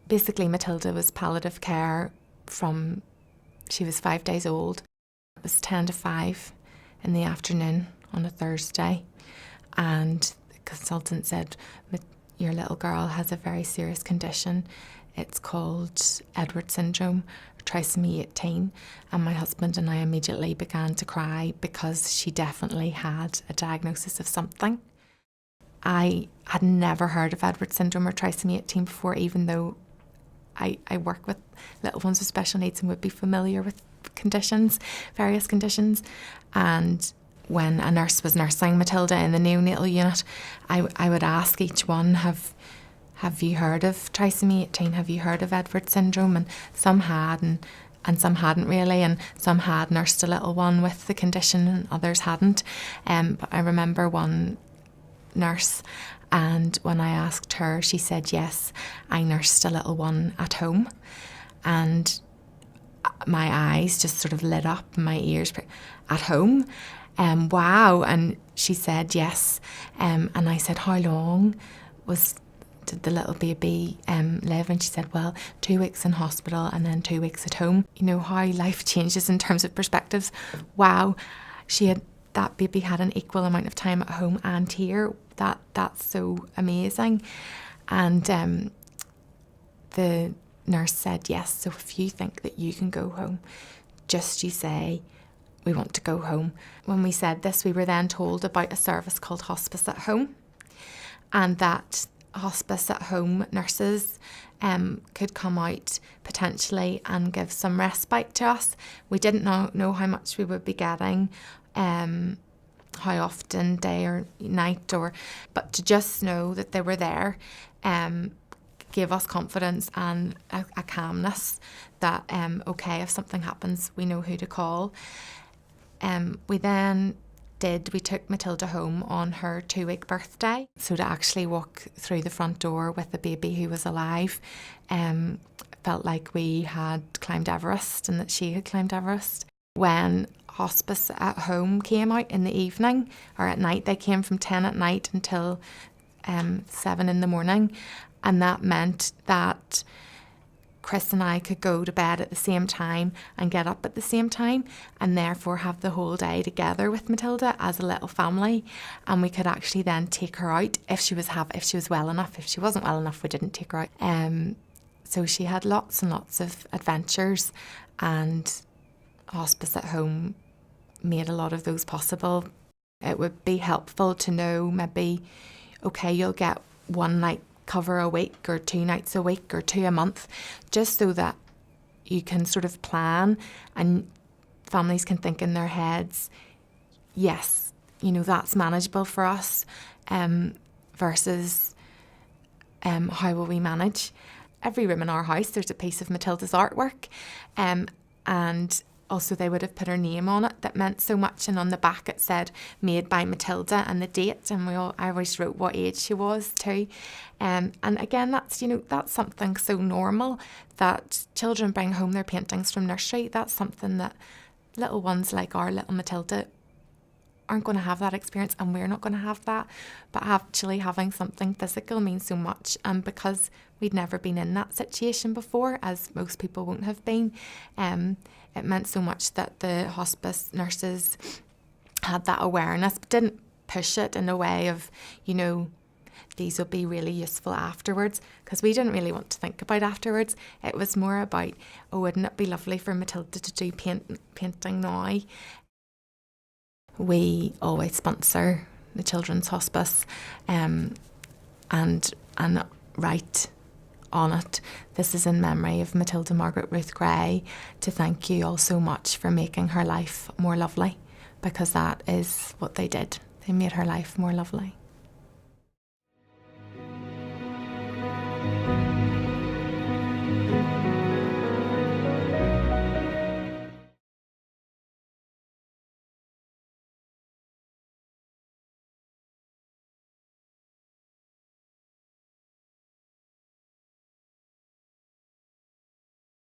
Basically, Matilda was palliative care from she was 5 days old. It was 10 to 5 in the afternoon on a Thursday, and the consultant said, your little girl has a very serious condition. It's called Edwards syndrome, Trisomy 18, and my husband and I immediately began to cry because she definitely had a diagnosis of something. I had never heard of Edwards syndrome or Trisomy 18 before, even though I work with little ones with special needs and would be familiar with conditions, various conditions. And when a nurse was nursing Matilda in the neonatal unit, I would ask each one, have you heard of Trisomy 18? Have you heard of Edwards syndrome? And some had, and some hadn't really, and some had nursed a little one with the condition and others hadn't. But I remember one nurse, and when I asked her, she said, yes, I nursed a little one at home. And my eyes just sort of lit up, my ears, at home. Wow. And she said, yes. And I said, how long did the little baby live? And she said, well, 2 weeks in hospital and then 2 weeks at home. You know how life changes in terms of perspectives. Wow. That baby had an equal amount of time at home and here. That's so amazing. And the nurse said, yes, so if you think that you can go home, just you say, we want to go home. When we said this, we were then told about a service called Hospice at Home, and that hospice at home nurses could come out potentially and give some respite to us. We didn't know how much we would be getting, how often, day or night, but to just know that they were there gave us confidence and a calmness that, okay, if something happens, we know who to call. We took Matilda home on her 2-week birthday. So to actually walk through the front door with the baby who was alive felt like we had climbed Everest and that she had climbed Everest. When Hospice at Home came out in the evening or at night, they came from 10 at night until 7 in the morning. And that meant that Chris and I could go to bed at the same time and get up at the same time, and therefore have the whole day together with Matilda as a little family. And we could actually then take her out if she was well enough. If she wasn't well enough, we didn't take her out. So she had lots and lots of adventures, and Hospice at Home made a lot of those possible. It would be helpful to know maybe, okay, you'll get one night cover a week or 2 nights a week or 2 a month, just so that you can sort of plan and families can think in their heads, yes, that's manageable for us, versus how will we manage. Every room in our house, there's a piece of Matilda's artwork, and also they would have put her name on it that meant so much, and on the back it said made by Matilda and the date, and I always wrote what age she was too. And again, that's something so normal that children bring home their paintings from nursery. That's something that little ones like our little Matilda aren't going to have that experience, and we're not going to have that. But actually having something physical means so much, and because we'd never been in that situation before, as most people won't have been, it meant so much that the hospice nurses had that awareness, but didn't push it in a way of, these will be really useful afterwards, because we didn't really want to think about afterwards. It was more about, wouldn't it be lovely for Matilda to do painting now? We always sponsor the Children's Hospice and write on it, this is in memory of Matilda Margaret Ruth Gray, to thank you all so much for making her life more lovely, because that is what they did. They made her life more lovely.